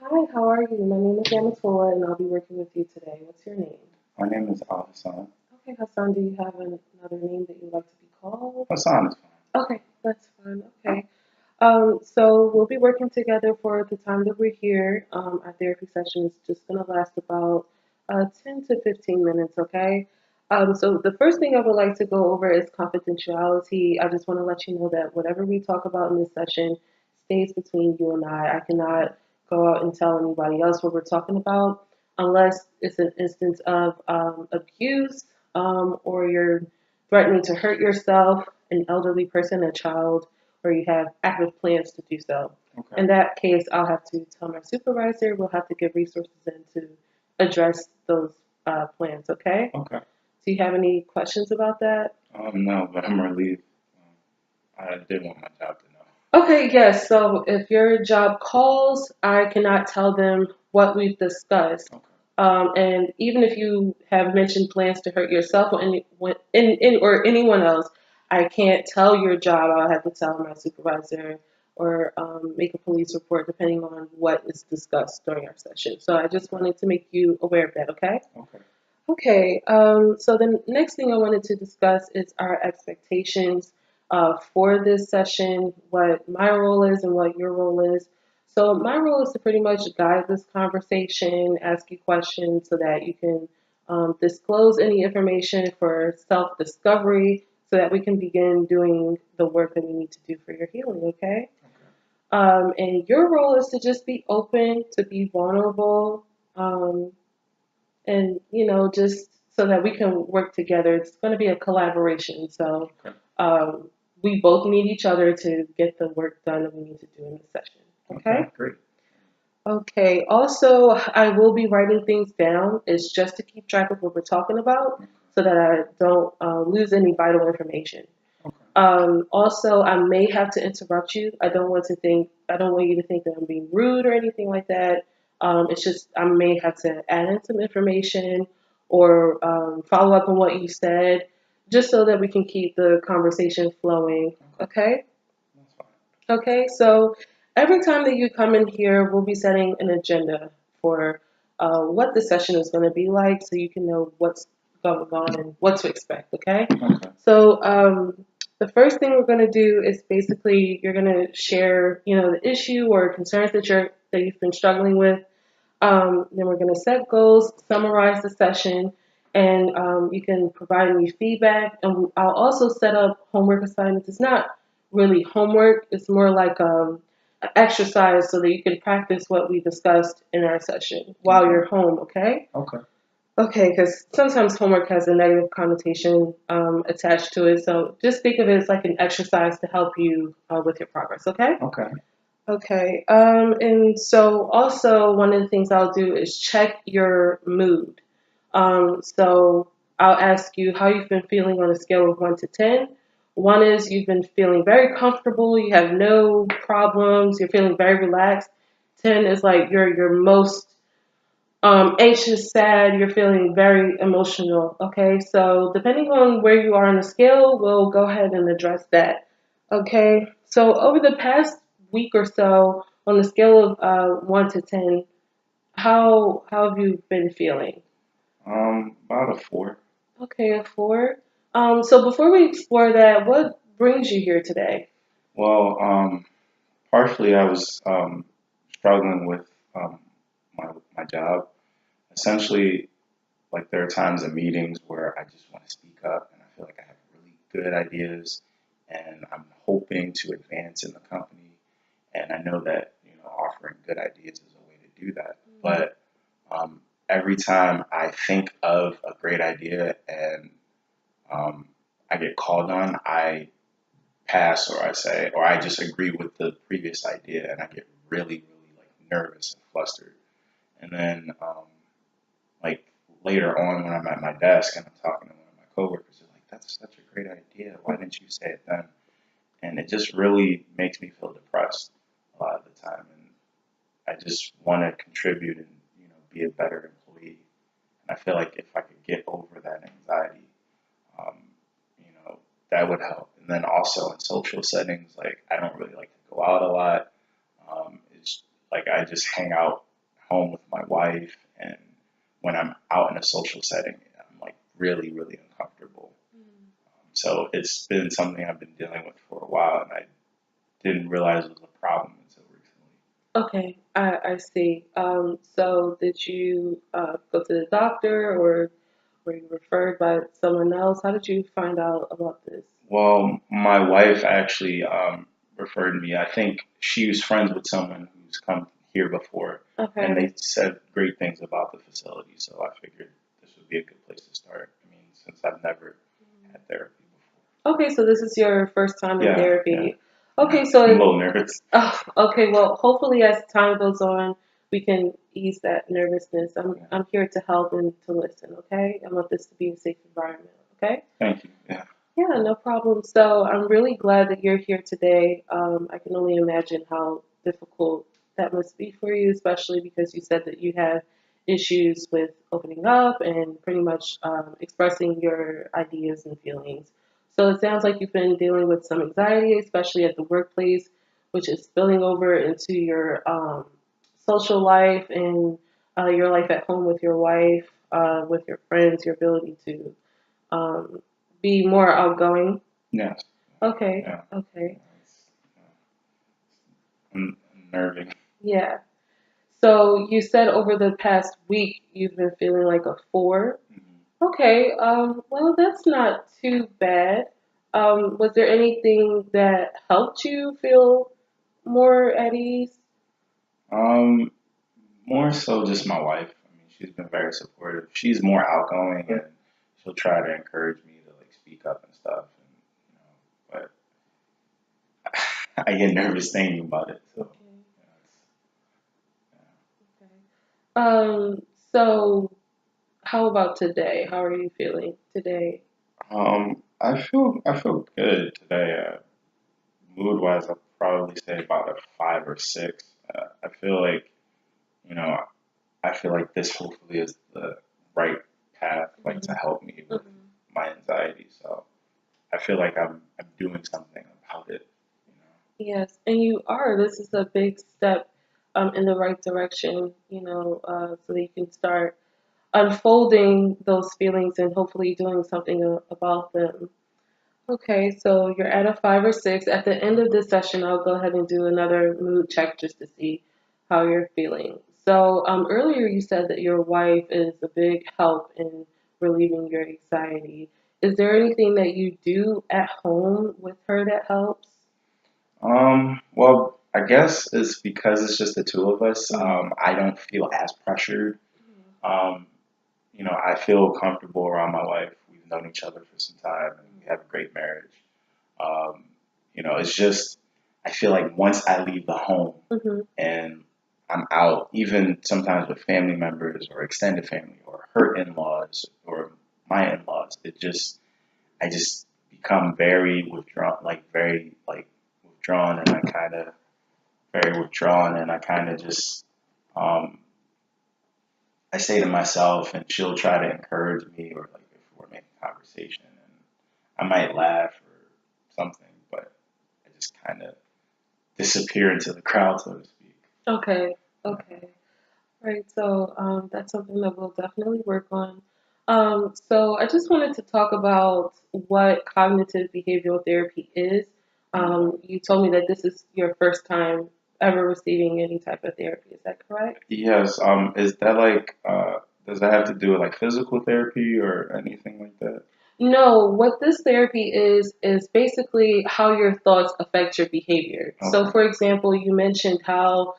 Hi, how are you? My name is Amatola and I'll be working with you today. What's your name? My name is Hassan. Okay, Hassan, do you have another name that you'd like to be called? Hassan is Okay, that's fine. Okay. So we'll be working together for the time that we're here. Our therapy session is just going to last about 10 to 15 minutes, okay? So the first thing I would like to go over is confidentiality. I just want to let you know that whatever we talk about in this session stays between you and I. I cannot go out and tell anybody else what we're talking about unless it's an instance of abuse or you're threatening to hurt yourself, an elderly person, a child, or you have active plans to do so. fine. In Okay. that case, I'll have to tell my supervisor. We'll have to give resources in to address those plans, okay? Okay. Do you have any questions about that? No, but I'm relieved. I did want my job to know. Okay, yes. So if your job calls, I cannot tell them what we've discussed. Okay. And even if you have mentioned plans to hurt yourself or anyone else, I can't tell your job. I'll have to tell my supervisor or make a police report depending on what is discussed during our session. So I just wanted to make you aware of that, okay? Okay. Okay, so the next thing I wanted to discuss is our expectations for this session, what my role is and what your role is. So my role is to pretty much guide this conversation, ask you questions so that you can disclose any information for self-discovery so that we can begin doing the work that we need to do for your healing, okay? Okay. And your role is to just be open, to be vulnerable, and just so that we can work together. It's going to be a collaboration, so Okay. we both need each other to get the work done that we need to do in the session. Okay. Okay. Great. Okay, also I will be writing things down. It's just to keep track of what we're talking about Okay. so that I don't lose any vital information. Okay. Also, I may have to interrupt you. I don't want you to think that I'm being rude or anything like that. It's just I may have to add in some information or follow up on what you said, just so that we can keep the conversation flowing. Okay. Okay? That's fine. Okay. So every time that you come in here, we'll be setting an agenda for what the session is going to be like, so you can know what's going on and what to expect. Okay. Okay. So the first thing we're going to do is basically you're going to share, the issue or concerns that you've been struggling with. Then we're going to set goals, summarize the session, and you can provide me feedback. And I'll also set up homework assignments. It's not really homework; it's more like an exercise so that you can practice what we discussed in our session while Okay. you're home. Okay. Okay. Okay, because sometimes homework has a negative connotation attached to it. So just think of it as like an exercise to help you with your progress, okay? Okay. Okay, and so also one of the things I'll do is check your mood. So I'll ask you how you've been feeling on a scale of 1 to 10. 1 is you've been feeling very comfortable, you have no problems, you're feeling very relaxed. 10 is like you're most anxious, sad, you're feeling very emotional. Okay, so depending on where you are on the scale, we'll go ahead and address that. Okay, so over the past week or so, on the scale of 1 to 10, how have you been feeling? About a 4. Okay, a 4. So before we explore that, what brings you here today? Well, partially I was struggling with um my job. Essentially, like there are times in meetings where I just want to speak up, and I feel like I have really good ideas, and I'm hoping to advance in the company. And I know that offering good ideas is a way to do that. But every time I think of a great idea and um, I get called on, I pass or I say or I just agree with the previous idea, and I get really, really like nervous and flustered. And then like later on when I'm at my desk and I'm talking to one of my coworkers, they're like, "That's such a great idea. Why didn't you say it then?" And it just really makes me feel depressed a lot of the time. And I just want to contribute and be a better employee. And I feel like if I could get over that anxiety, um, you know, that would help. And then also in social settings, like I don't really like to go out a lot. It's like I just hang out home with my wife and when I'm out in a social setting, I'm like really, really uncomfortable. So it's been something I've been dealing with for a while, and I didn't realize it was a problem until recently. Okay, I see. So did you go to the doctor or were you referred by someone else? How did you find out about this? Well, my wife actually referred me. I think she was friends with someone who's come here before, and Okay. they said great things about the facility. So I figured this would be a good place to start. I mean, since I've never had therapy Okay, so this is your first time before. in Yeah, yeah. therapy. Okay, so I'm a little nervous. oh, okay, well, hopefully as time goes on, we can ease that nervousness. Yeah. I'm here to help and to listen, okay? I want this to be a safe environment, okay? Thank you. Yeah. Yeah, no problem. So I'm really glad that you're here today. I can only imagine how difficult that must be for you, especially because you said that you have issues with opening up and pretty much expressing your ideas and feelings. So it sounds like you've been dealing with some anxiety, especially at the workplace, which is spilling over into your social life and your life at home with your wife, with your friends, your ability to um, be more outgoing. Yes. Okay, Yeah. okay. It's, unnerving. Yeah. So you said over the past week you've been feeling like a four. Mhm. Okay, well, that's not too bad. Was there anything that helped you feel more at ease? Um, More so just my wife. I mean, she's been very supportive. She's more outgoing and she'll try to encourage me to like speak up and stuff. And but I get nervous thinking about it. So Okay, you okay. Um, so how about today? How are you feeling today? I feel good today. Mood wise, I'll probably say about a 5 or 6. I feel like you know I feel like this hopefully is the right path, like to help me with Mhm. my anxiety. So I feel like I'm doing something about it. You know. Yes, and you are. This is a big step in the right direction, so that you can start unfolding those feelings and hopefully doing something about them. Okay, so you're at a 5 or 6. At the end of this session, I'll go ahead and do another mood check just to see how you're feeling. So earlier you said that your wife is a big help in relieving your anxiety. Is there anything that you do at home with her that helps? Well, I guess it's because it's just the two of us. Mhm. I don't feel as pressured. Um, I feel comfortable around my wife. We've known each other for some time, and we have a great marriage. Um, it's just I feel like once I leave the home Mhm. and I'm out, even sometimes with family members or extended family or her in-laws or my in-laws, I just become very withdrawn, like very like withdrawn, and I kind of very withdrawn, and I kind of just um, I say to myself, and she'll try to encourage me, or like if we're making conversation, and I might laugh or something, but I just kind of disappear into the crowd, so to speak. Okay, okay. Right, so that's something that we'll definitely work on. So I just wanted to talk about what cognitive behavioral therapy is. You told me that this is your first time ever receiving any type of therapy. Is that correct? Yes. Is that like does that have to do with like physical therapy or anything like that? No, what this therapy is basically how your thoughts affect your behavior. So, Okay. for example, you mentioned how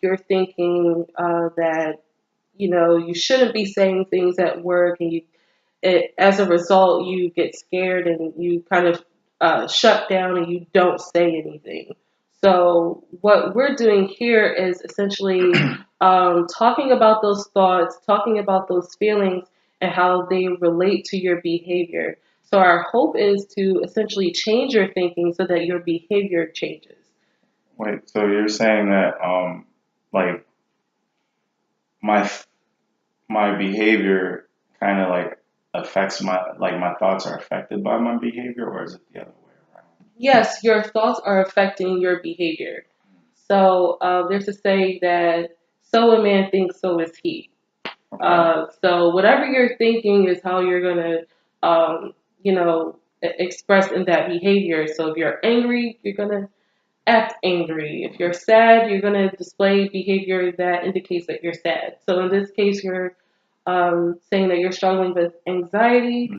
you're thinking that you shouldn't be saying things at work, and as a result, you get scared and you kind of shut down and you don't say anything. So, what we're doing here is essentially talking about those thoughts, talking about those feelings, and how they relate to your behavior. So, our hope is to essentially change your thinking so that your behavior changes. Wait, so you're saying that like my my behavior kind of like affects my thoughts are affected by my behavior, or is it the other way around? Yes, your thoughts are affecting your behavior. So there's a saying that So a man thinks, so is he. So whatever you're thinking is how you're gonna, you know, express in that behavior. So if you're angry, you're gonna act angry. If you're sad, you're going to display behavior that indicates that you're sad. So in this case, you're saying that you're struggling with anxiety.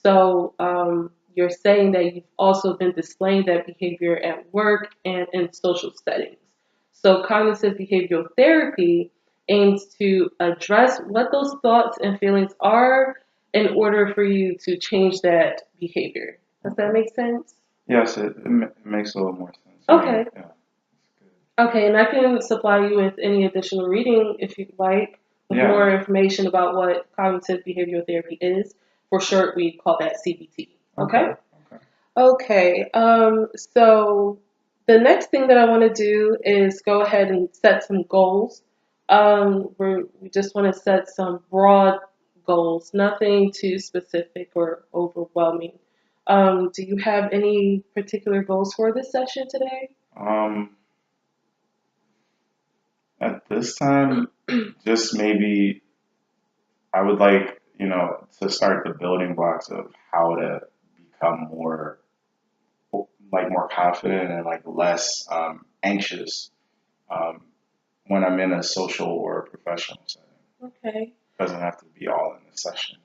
So you're saying that you've also been displaying that behavior at work and in social settings. So cognitive behavioral therapy aims to address what those thoughts and feelings are in order for you to change that behavior. Does that make sense? Yes, it makes a little more sense. Okay. Yeah. Okay, and I can supply you with any additional reading if you'd like, with Yeah. more information about what cognitive behavioral therapy is. For short, we call that CBT. Okay? Okay, so the next thing that I want to do is go ahead and set some goals. We just want to set some broad goals, nothing too specific or overwhelming. Do you have any particular goals for this session today? At this time, just maybe I would like, to start the building blocks of how to become more confident and like less anxious um, when I'm in a social or a professional setting. Okay. Doesn't have to be all in the session,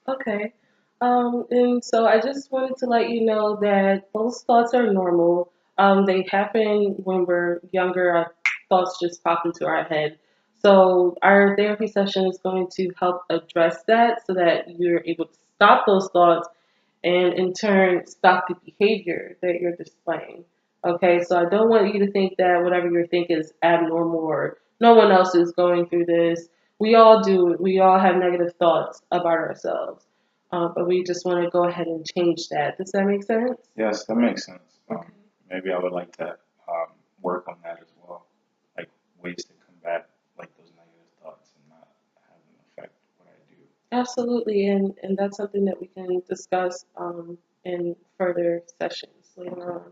of course. Okay. And so I just wanted to let you know that those thoughts are normal. They happen when we're younger. Our thoughts just pop into our head. So our therapy session is going to help address that so that you're able to stop those thoughts and in turn stop the behavior that you're displaying. Okay, so I don't want you to think that whatever you're thinking is abnormal or no one else is going through this. We all do it. We all have negative thoughts about ourselves. But we just want to go ahead and change that. Does that make sense? Yes, that makes sense. Okay. Maybe I would like to work on that as well, like ways to combat like those negative thoughts and not have them affect what I do. Absolutely, and that's something that we can discuss in further sessions later on.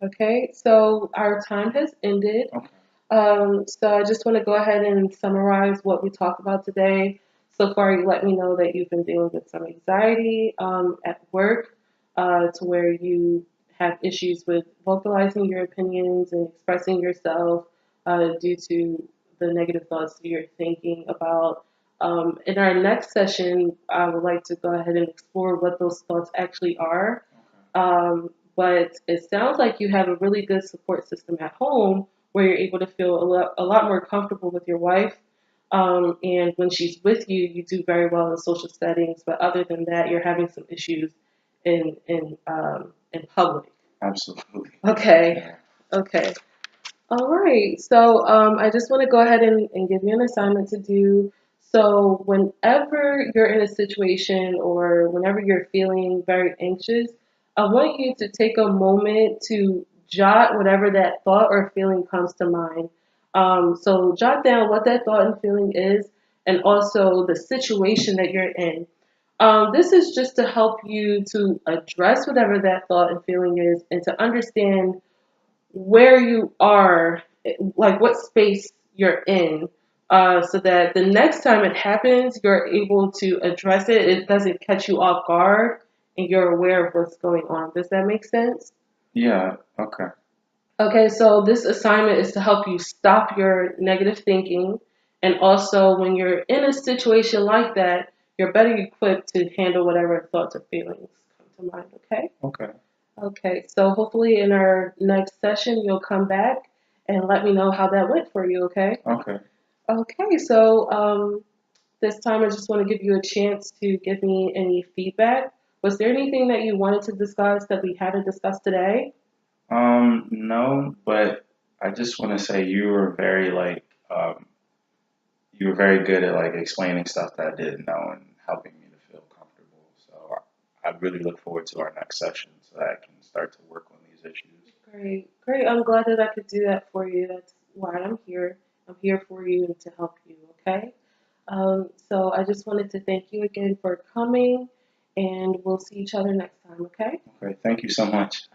Okay, so our time has ended. Okay. So I just want to go ahead and summarize what we talked about today. So far, you let me know that you've been dealing with some anxiety at work, to where you have issues with vocalizing your opinions and expressing yourself due to the negative thoughts that you're thinking about. In our next session, I would like to go ahead and explore what those thoughts actually are. But it sounds like you have a really good support system at home where you're able to feel a lot more comfortable with your wife. And when she's with you, you do very well in social settings. But other than that, you're having some issues in public. Absolutely. Okay. Yeah. Okay. All right. So I just want to go ahead and give you an assignment to do. So whenever you're in a situation or whenever you're feeling very anxious, I want you to take a moment to jot whatever that thought or feeling comes to mind. So jot down what that thought and feeling is and also the situation that you're in. This is just to help you to address whatever that thought and feeling is and to understand where you are, like what space you're in, so that the next time it happens, you're able to address it. It doesn't catch you off guard and you're aware of what's going on. Does that make sense? Yeah. Okay. Okay, so this assignment is to help you stop your negative thinking. And also, when you're in a situation like that, you're better equipped to handle whatever thoughts or feelings come to mind, okay? Okay. Okay, so hopefully in our next session, you'll come back and let me know how that went for you, okay? Okay. Okay, so this time I just want to give you a chance to give me any feedback. Was there anything that you wanted to discuss that we hadn't discussed today? No, but I just want to say you were very good at like explaining stuff that I didn't know and helping me to feel comfortable. So I really look forward to our next session so that I can start to work on these issues. Great, great. I'm glad that I could do that for you. That's why I'm here. I'm here for you and to help you, okay? So I just wanted to thank you again for coming, and we'll see each other next time, okay? Okay, thank you so much.